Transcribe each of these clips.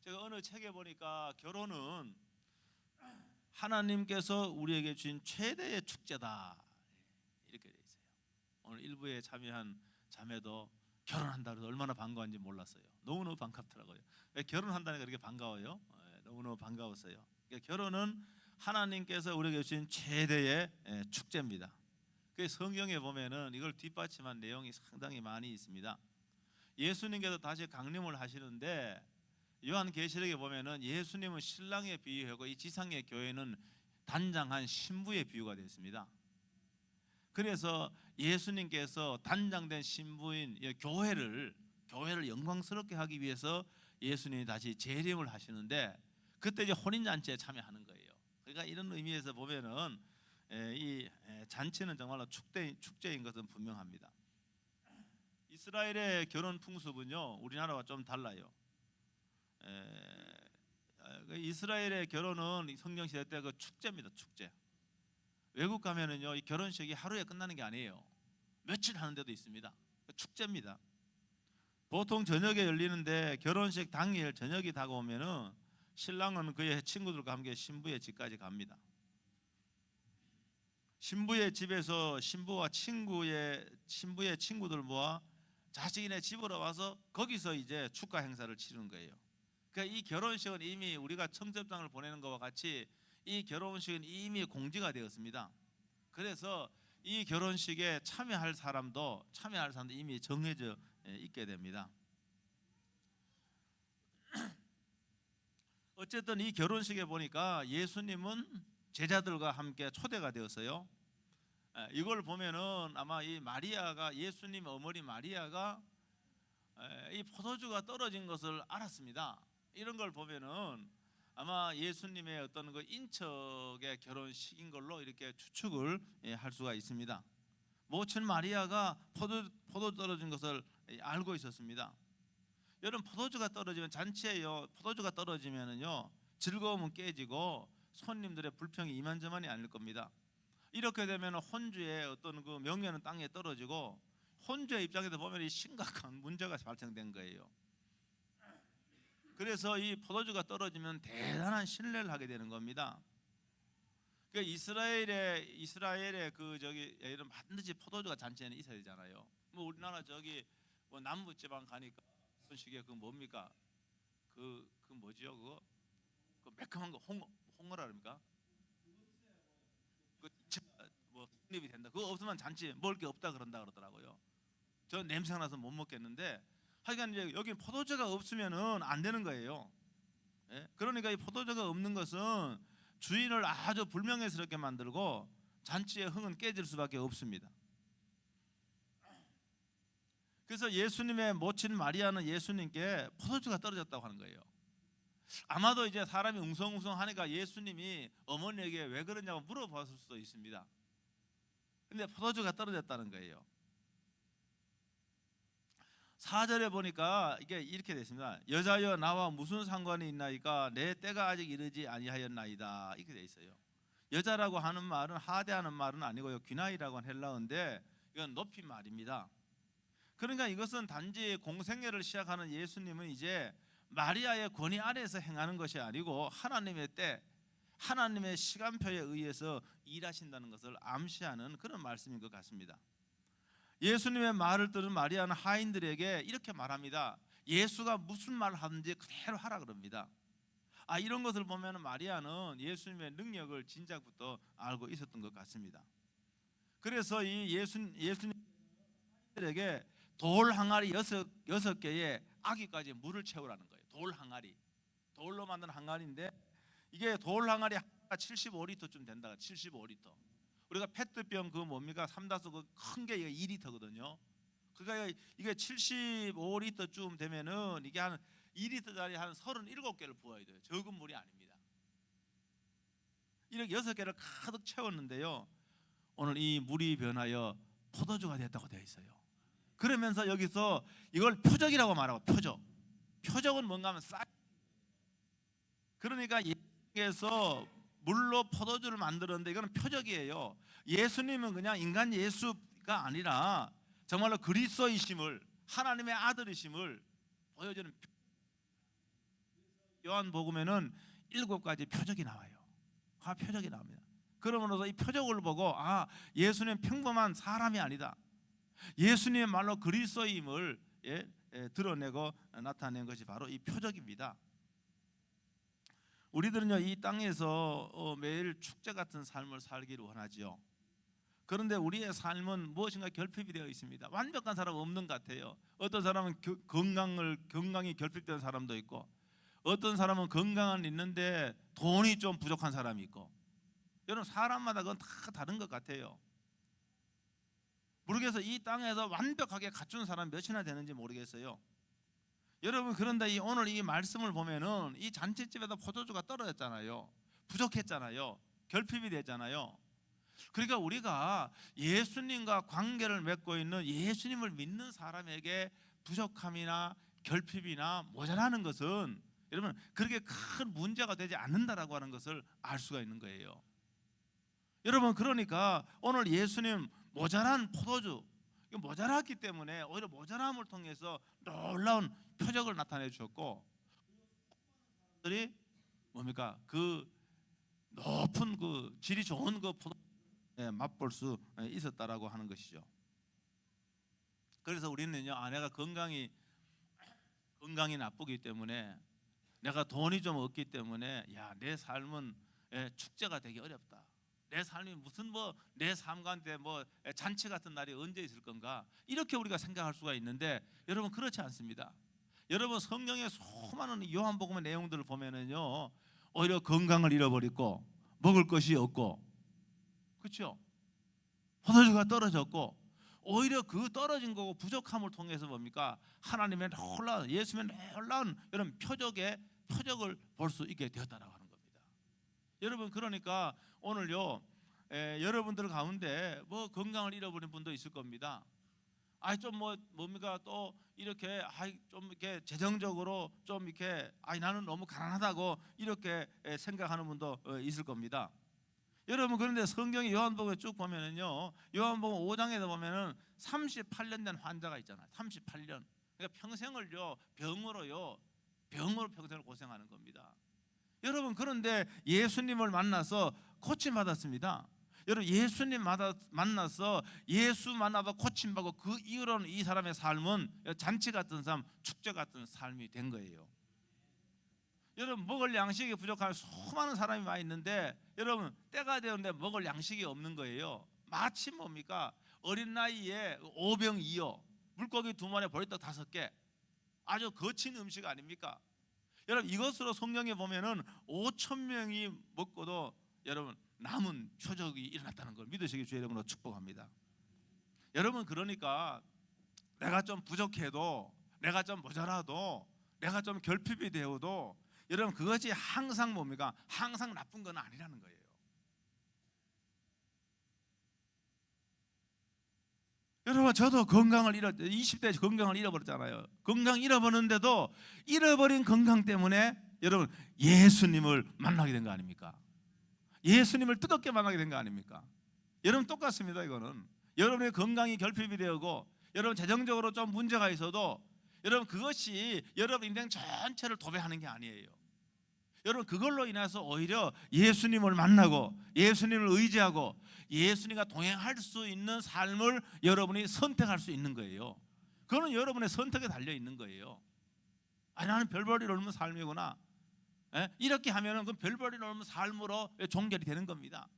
제가 어느 책에 보니까 결혼은 하나님께서 우리에게 주신 최대의 축제다 이렇게 돼 있어요. 오늘 일부에 참여한 자매도 결혼한다 그래서 얼마나 반가운지 몰랐어요. 너무너무 반갑더라고요. 왜 결혼한다는 게 그렇게 반가워요? 너무너무 반가웠어요. 그러니까 결혼은 하나님께서 우리에게 주신 최대의 축제입니다. 그 성경에 보면은 이걸 뒷받침한 내용이 상당히 많이 있습니다. 예수님께서 다시 강림을 하시는데 요한계시록에 보면은 예수님은 신랑의 비유하고 이 지상의 교회는 단장한 신부의 비유가 됐습니다. 그래서 예수님께서 단장된 신부인 교회를 영광스럽게 하기 위해서 예수님이 다시 재림을 하시는데 그때 이제 혼인잔치에 참여하는 거예요. 그러니까 이런 의미에서 보면은 이 잔치는 정말로 축제인 것은 분명합니다. 이스라엘의 결혼 풍습은요 우리나라와 좀 달라요. 이스라엘의 결혼은 성경 시대 때 그 축제입니다. 축제. 외국 가면은요 이 결혼식이 하루에 끝나는 게 아니에요. 며칠 하는 데도 있습니다. 축제입니다. 보통 저녁에 열리는데 결혼식 당일 저녁이 다가오면은 신랑은 그의 친구들과 함께 신부의 집까지 갑니다. 신부의 집에서 신부의 친구들 모아 자신의 집으로 와서 거기서 이제 축가 행사를 치르는 거예요. 그러니까 이 결혼식은 이미 우리가 청첩장을 보내는 것과 같이 이 결혼식은 이미 공지가 되었습니다. 그래서 이 결혼식에 참여할 사람도 이미 정해져 있게 됩니다. 어쨌든 이 결혼식에 보니까 예수님은 제자들과 함께 초대가 되었어요. 이걸 보면은 아마 이 마리아가 예수님 어머니 마리아가 이 포도주가 떨어진 것을 알았습니다. 이런 걸 보면은 아마 예수님의 어떤 그 인척의 결혼식인 걸로 이렇게 추측을 할 수가 있습니다. 모친 마리아가 포도 떨어진 것을 알고 있었습니다. 여러분 포도주가 떨어지면 잔치에요. 포도주가 떨어지면은요 즐거움은 깨지고 손님들의 불평이 이만저만이 아닐 겁니다. 이렇게 되면 혼주의 어떤 그 명예는 땅에 떨어지고 혼주의 입장에서 보면 이 심각한 문제가 발생된 거예요. 그래서 이 포도주가 떨어지면 대단한 신뢰를 하게 되는 겁니다. 그러니까 이스라엘의 그 저기 이런 반드시 포도주가 잔치에는 있어야 되잖아요. 뭐 우리나라 저기 뭐 남부 지방 가니까 그런 식의 그 뭡니까? 그 뭐지요 그거? 그 매콤한 거 홍어라 그럽니까? 뭐 성립이 된다. 그거 없으면 잔치 먹을 게 없다 그러더라고요. 저 냄새가 나서 못 먹겠는데 하여간 이제 여기 포도주가 없으면은 안 되는 거예요. 예? 그러니까 이 포도주가 없는 것은 주인을 아주 불명예스럽게 만들고 잔치의 흥은 깨질 수밖에 없습니다. 그래서 예수님의 모친 마리아는 예수님께 포도주가 떨어졌다고 하는 거예요. 아마도 이제 사람이 웅성웅성하니까 예수님이 어머니에게 왜 그러냐고 물어봤을 수도 있습니다. 근데 포도주가 떨어졌다는 거예요. 4절에 보니까 이게 이렇게 됐습니다. 여자여 나와 무슨 상관이 있나이까 내 때가 아직 이르지 아니하였나이다. 이렇게 돼 있어요. 여자라고 하는 말은 하대하는 말은 아니고요. 귀나이라고 하는 헬라어인데 이건 높임 말입니다. 그러니까 이것은 단지 공생애를 시작하는 예수님은 이제 마리아의 권위 아래에서 행하는 것이 아니고 하나님의 때, 하나님의 시간표에 의해서 일하신다는 것을 암시하는 그런 말씀인 것 같습니다. 예수님의 말을 들은 마리아는 하인들에게 이렇게 말합니다. 예수가 무슨 말을 하든지 그대로 하라 그럽니다. 이런 것을 보면 마리아는 예수님의 능력을 진작부터 알고 있었던 것 같습니다. 그래서 이 예수님에게 돌 항아리 6개에 아기까지 물을 채우라는 거예요. 돌 항아리, 돌로 만든 항아리인데 이게 돌 항아리 하나가 75리터쯤 된다. 75리터. 우리가 페트병 그 뭡니까? 삼다수 그 큰 게 2리터거든요. 그러니까 이게 75리터쯤 되면은 이게 한 2리터짜리 한 37개를 부어야 돼요. 적은 물이 아닙니다. 이렇게 6개를 가득 채웠는데요. 오늘 이 물이 변하여 포도주가 됐다고 되어 있어요. 그러면서 여기서 이걸 표적이라고 말하고 표적은 뭔가 하면 그러니까 예수님께서 물로 포도주를 만들었는데 이거는 표적이에요. 예수님은 그냥 인간 예수가 아니라 정말로 그리스도이심을, 하나님의 아들이심을 보여주는 요한복음에는 7가지 표적이 나와요. 표적이 나옵니다. 그러므로서 이 표적을 보고 예수님 평범한 사람이 아니다, 예수님의 말로 그리스도임을 드러내고 나타낸 것이 바로 이 표적입니다. 우리들은요, 이 땅에서 매일 축제 같은 삶을 살기를 원하지요. 그런데 우리의 삶은 무엇인가 결핍이 되어 있습니다. 완벽한 사람 없는 것 같아요. 어떤 사람은 건강이 결핍된 사람도 있고, 어떤 사람은 건강은 있는데 돈이 좀 부족한 사람이 있고, 여러분 사람마다 그건 다 다른 것 같아요. 모르겠어요. 이 땅에서 완벽하게 갖춘 사람 몇이나 되는지 모르겠어요. 여러분, 그런데 오늘 이 말씀을 보면은 이 잔치집에서 포도주가 떨어졌잖아요. 부족했잖아요. 결핍이 됐잖아요. 그러니까 우리가 예수님과 관계를 맺고 있는, 예수님을 믿는 사람에게 부족함이나 결핍이나 모자라는 것은 여러분 그렇게 큰 문제가 되지 않는다라고 하는 것을 알 수가 있는 거예요. 여러분, 그러니까 오늘 예수님 모자란 포도주, 모자랐기 때문에 오히려 모자람을 통해서 놀라운 표적을 나타내 주셨고, 들이 뭡니까? 그 높은 그 질이 좋은 그 포도 맛볼 수 있었다라고 하는 것이죠. 그래서 우리는요, 내가 건강이 나쁘기 때문에, 내가 돈이 좀 없기 때문에 내 삶은 축제가 되기 어렵다, 내 삶이 무슨 내 삶 가운데 잔치 같은 날이 언제 있을 건가, 이렇게 우리가 생각할 수가 있는데, 여러분 그렇지 않습니다. 여러분 성경의 수많은 요한복음의 내용들을 보면은요, 오히려 건강을 잃어버리고 먹을 것이 없고, 그렇죠? 포도주가 떨어졌고, 오히려 그 떨어진 거고 부족함을 통해서 뭡니까? 하나님의 놀라운, 예수님의 놀라운 이런 표적을 볼 수 있게 되었다라고 하는 겁니다. 여러분, 그러니까 오늘요, 여러분들 가운데 건강을 잃어버린 분도 있을 겁니다. 좀 뭡니까? 또 이렇게 좀 이렇게 재정적으로 좀 이렇게 나는 너무 가난하다고 이렇게 생각하는 분도 있을 겁니다. 여러분, 그런데 성경의 요한복음에 쭉 보면은요, 요한복음 5장에도 보면은 38년 된 환자가 있잖아요. 38년. 그러니까 평생을요 병으로 평생을 고생하는 겁니다. 여러분, 그런데 예수님을 만나서 고침받았습니다. 여러분, 예수님 만나서 예수 만나서 고침받고 그 이후로는 이 사람의 삶은 잔치 같은 삶, 축제 같은 삶이 된 거예요. 여러분, 먹을 양식이 부족한 수많은 사람이 많이 있는데, 여러분 때가 되었는데 먹을 양식이 없는 거예요. 마치 뭡니까? 어린 나이에 오병이어, 물고기 2마리, 보리떡 5개, 아주 거친 음식 아닙니까? 여러분, 이것으로 성경에 보면은 5,000명이 먹고도 여러분 남은 표적이 일어났다는 걸 믿으시기 주의 이름으로 축복합니다. 여러분, 그러니까 내가 좀 부족해도, 내가 좀 모자라도, 내가 좀 결핍이 되어도 여러분 그것이 항상 뭡니까? 항상 나쁜 건 아니라는 거예요. 여러분, 저도 20대 건강을 잃어버렸잖아요. 건강 잃어버렸는데도 잃어버린 건강 때문에 여러분 예수님을 만나게 된 거 아닙니까? 예수님을 뜨겁게 만나게 된 거 아닙니까? 여러분 똑같습니다. 이거는 여러분의 건강이 결핍이 되고 여러분 재정적으로 좀 문제가 있어도 여러분 그것이 여러분 인생 전체를 도배하는 게 아니에요. 여러분 그걸로 인해서 오히려 예수님을 만나고 예수님을 의지하고 예수님과 동행할 수 있는 삶을 여러분이 선택할 수 있는 거예요. 그거는 여러분의 선택에 달려 있는 거예요. 나는 별볼일 없는 삶이구나, 이렇게 하면은 그 별볼일 없는 삶으로 종결이 되는 겁니다.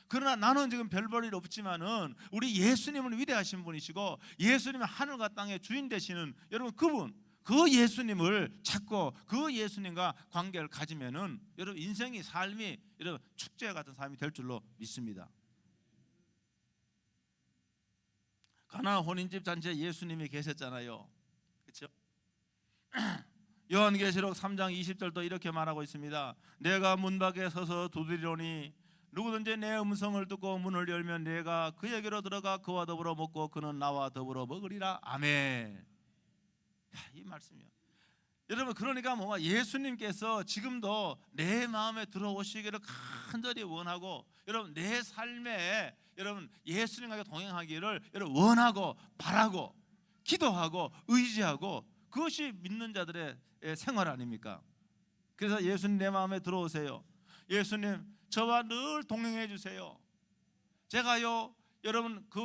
그러나 나는 지금 별볼일 없지만은 우리 예수님은 위대하신 분이시고 예수님은 하늘과 땅의 주인 되시는 여러분 그 예수님을 찾고 그 예수님과 관계를 가지면은 여러분 인생이 삶이 여러분 축제 같은 삶이 될 줄로 믿습니다. 가나안 혼인집 잔치에 예수님이 계셨잖아요. 그렇죠? 요한계시록 3장 20절도 이렇게 말하고 있습니다. 내가 문 밖에 서서 두드리노니 누구든지 내 음성을 듣고 문을 열면 내가 그에게로 들어가 그와 더불어 먹고 그는 나와 더불어 먹으리라. 아멘. 이 말씀이요. 여러분, 그러니까 예수님께서 지금도 내 마음에 들어오시기를 간절히 원하고 여러분 내 삶에 여러분 예수님과 동행하기를 여러분 원하고 바라고 기도하고 의지하고, 그것이 믿는 자들의 생활 아닙니까? 그래서 예수님 내 마음에 들어오세요. 예수님 저와 늘 동행해 주세요. 제가요 여러분 그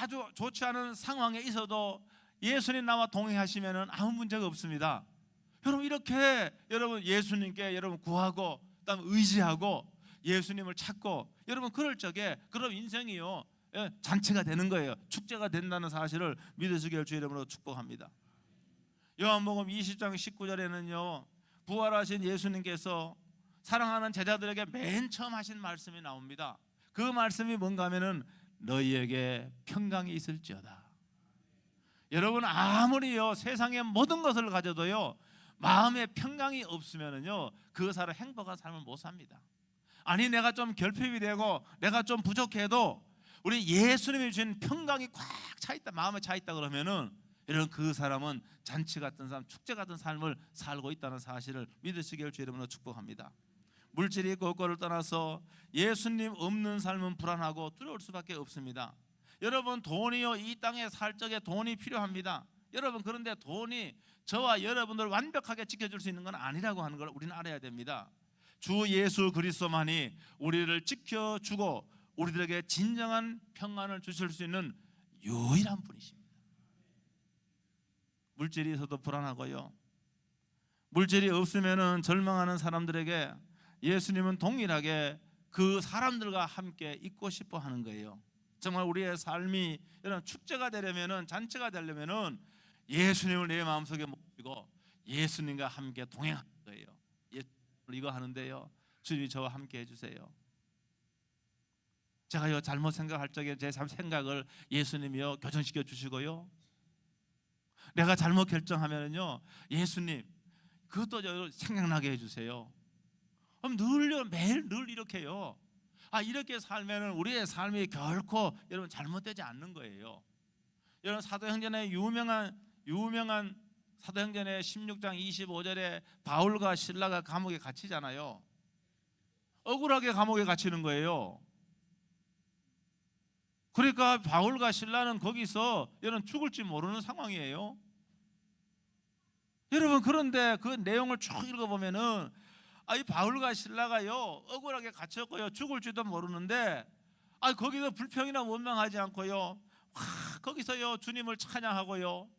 아주 좋지 않은 상황에 있어도 예수님 나와 동행하시면 아무 문제가 없습니다. 여러분 이렇게 여러분 예수님께 여러분 구하고 그다음 의지하고 예수님을 찾고 여러분 그럴 적에 그럼 인생이요 잔치가 되는 거예요. 축제가 된다는 사실을 믿으시길 주의 이름으로 축복합니다. 요한복음 20장 19절에는요 부활하신 예수님께서 사랑하는 제자들에게 맨 처음 하신 말씀이 나옵니다. 그 말씀이 뭔가 하면은 너희에게 평강이 있을지어다. 여러분 아무리요 세상의 모든 것을 가져도요 마음에 평강이 없으면은요 그 사람 행복한 삶을 못 삽니다. 아니 내가 좀 결핍이 되고 내가 좀 부족해도 우리 예수님이 주신 평강이 꽉 차 있다, 마음에 차 있다 그러면은 이런 그 사람은 잔치 같은 삶, 축제 같은 삶을 살고 있다는 사실을 믿으시길 주의 이름으로 축복합니다. 물질이 있고 없고를 떠나서 예수님 없는 삶은 불안하고 두려울 수밖에 없습니다. 여러분 돈이요 이 땅에 살 적에 돈이 필요합니다. 여러분 그런데 돈이 저와 여러분들 완벽하게 지켜줄 수 있는 건 아니라고 하는 걸 우리는 알아야 됩니다. 주 예수 그리스도만이 우리를 지켜주고 우리들에게 진정한 평안을 주실 수 있는 유일한 분이십니다. 물질이 있어도 불안하고요 물질이 없으면 절망하는 사람들에게 예수님은 동일하게 그 사람들과 함께 있고 싶어 하는 거예요. 정말 우리의 삶이 이런 축제가 되려면은 잔치가 되려면은 예수님을 내 마음속에 모시고 예수님과 함께 동행하는 거예요. 이거 하는데요 주님이 저와 함께 해주세요. 제가요 잘못 생각할 적에 제 생각을 예수님이요 교정시켜 주시고요 내가 잘못 결정하면은요 예수님 그것도 생각나게 해주세요. 그럼 늘요 매일 늘 이렇게요 이렇게 살면은 우리의 삶이 결코 여러분 잘못되지 않는 거예요. 여러분 사도행전의 유명한 사도행전의 16장 25절에 바울과 실라가 감옥에 갇히잖아요. 억울하게 감옥에 갇히는 거예요. 그러니까 바울과 실라는 거기서 여러분 죽을지 모르는 상황이에요. 여러분 그런데 그 내용을 쭉 읽어보면은 이 바울과 실라가요 억울하게 갇혔고요 죽을지도 모르는데 거기서 불평이나 원망하지 않고요 거기서요 주님을 찬양하고요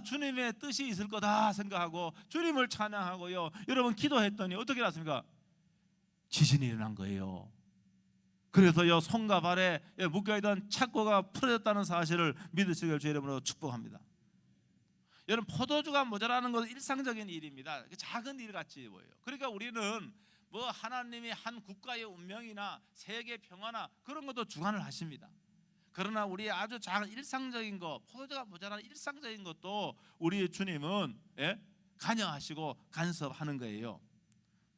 주님의 뜻이 있을 거다 생각하고 주님을 찬양하고요 여러분 기도했더니 어떻게 났습니까? 지진이 일어난 거예요. 그래서요 손과 발에 묶여있던 착고가 풀어졌다는 사실을 믿으시길 주의 이름으로 축복합니다. 여러분 포도주가 모자라는 것은 일상적인 일입니다. 작은 일 같이 보여요. 그러니까 우리는 뭐 하나님이 한 국가의 운명이나 세계 평화나 그런 것도 주관을 하십니다. 그러나 우리의 아주 작은 일상적인 것, 포도주가 모자라는 일상적인 것도 우리 주님은 관여하시고 간섭하는 거예요.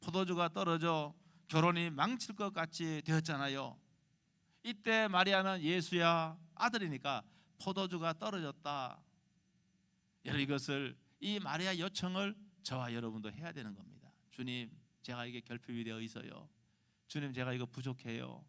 포도주가 떨어져 결혼이 망칠 것 같이 되었잖아요. 이때 마리아는 예수야 아들이니까 포도주가 떨어졌다. 여러분 이것을 이 마리아 요청을 저와 여러분도 해야 되는 겁니다. 주님 제가 이게 결핍이 되어 있어요. 주님 제가 이거 부족해요.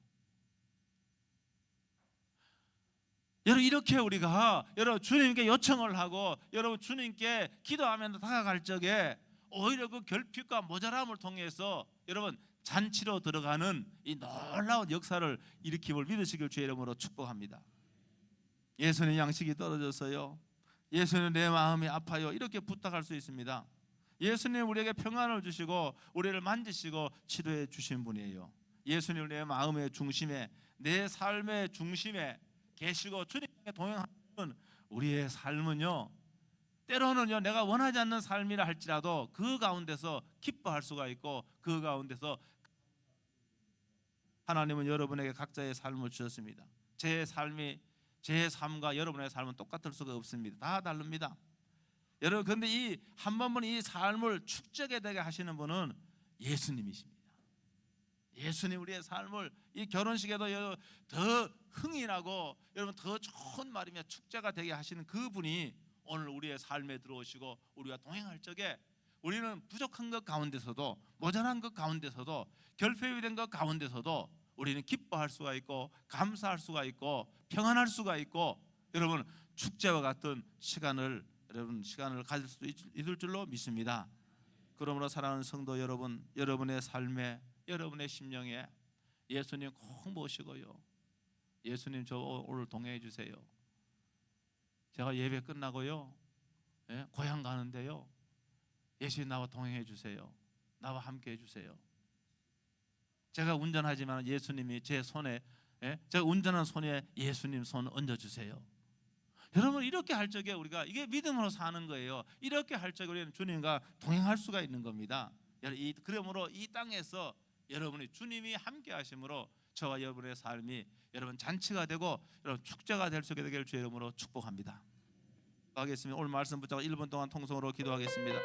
여러분 이렇게 우리가 여러분 주님께 요청을 하고 여러분 주님께 기도하면서 다가갈 적에 오히려 그 결핍과 모자람을 통해서 여러분 잔치로 들어가는 이 놀라운 역사를 일으킴을 믿으시길 주의 이름으로 축복합니다. 예수님 양식이 떨어져서요 예수님 내 마음이 아파요 이렇게 부탁할 수 있습니다. 예수님 우리에게 평안을 주시고 우리를 만지시고 치료해 주신 분이에요. 예수님 내 마음의 중심에 내 삶의 중심에 계시고 주님께 동행하는 우리의 삶은요 때로는요 내가 원하지 않는 삶이라 할지라도 그 가운데서 기뻐할 수가 있고 그 가운데서 하나님은 여러분에게 각자의 삶을 주셨습니다. 제 삶과 여러분의 삶은 똑같을 수가 없습니다. 다 다릅니다. 여러분 그런데 이 한 번만 이 삶을 축제게 되게 하시는 분은 예수님이십니다. 예수님 우리의 삶을 이 결혼식에도 더 흥이 나고 여러분 더 좋은 말이며 축제가 되게 하시는 그분이 오늘 우리의 삶에 들어오시고 우리가 동행할 적에 우리는 부족한 것 가운데서도 모자란 것 가운데서도 결핍이 된 것 가운데서도 우리는 기뻐할 수가 있고 감사할 수가 있고 평안할 수가 있고 여러분 축제와 같은 시간을 여러분 시간을 가질 수 있을 줄로 믿습니다. 그러므로 사랑하는 성도 여러분, 여러분의 삶에, 여러분의 심령에 예수님 꼭 모시고요. 예수님 저 오늘 동행해 주세요. 제가 예배 끝나고요, 고향 가는데요, 예수님 나와 동행해 주세요. 나와 함께 해주세요. 제가 운전하지만 예수님이 제 손에, 제가 운전하는 손에 예수님 손 얹어주세요. 여러분 이렇게 할 적에 우리가 이게 믿음으로 사는 거예요. 이렇게 할 적에 우리는 주님과 동행할 수가 있는 겁니다. 그러므로 이 땅에서 여러분이 주님이 함께 하심으로 저와 여러분의 삶이 여러분 잔치가 되고 여러분 축제가 될 수 있게 되기를 주의 이름으로 축복합니다. 하겠습니다. 오늘 말씀 붙잡고 1분 동안 통성으로 기도하겠습니다.